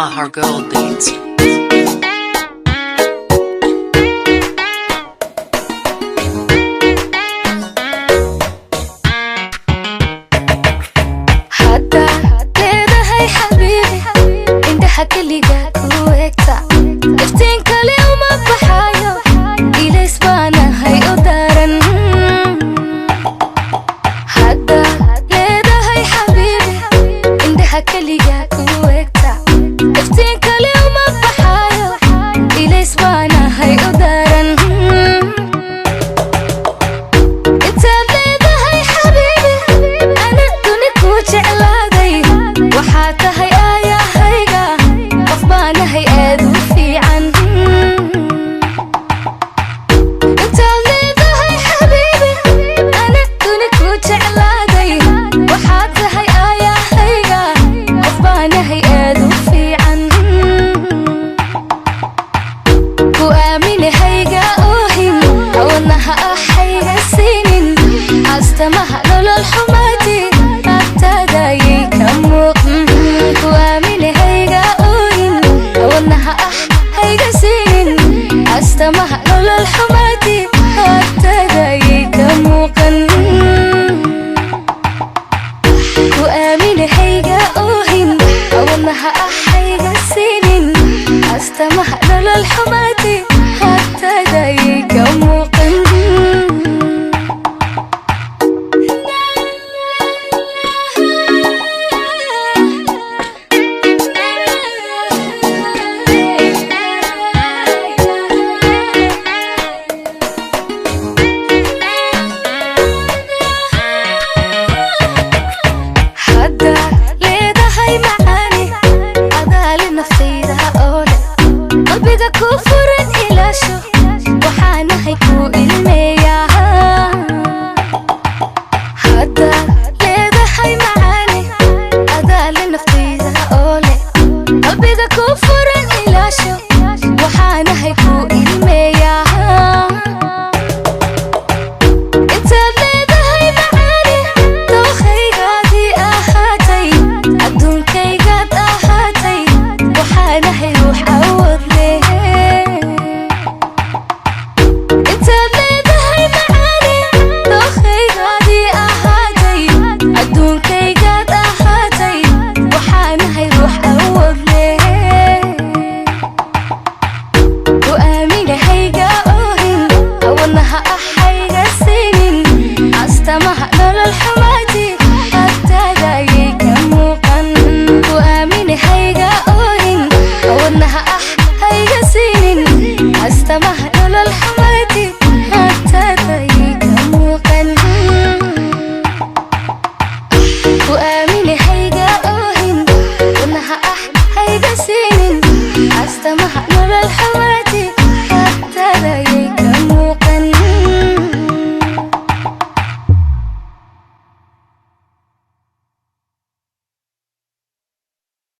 Mahar Gold Beats. حتى leedahay xabiibi indhaha kaliga ku egta iftiinka leh uma baxayo ilays baanahay u daran hadda leedahay xabiibi indhaha kaliga ku egta iftiinka leh uma baxayo ilays baanahay u daran intaad leedahay xabiibi ana duni ku jeclaaday waxaa tahay aayahayga qof baanahay aad u fiican intaad leedahay xabiibi ana duni ku jeclaaday waxaa tahay aayahayga qof baanahay aad u fiican ku aaminahayga oohin wadnaha ahayga siinin astamaha nolol xumay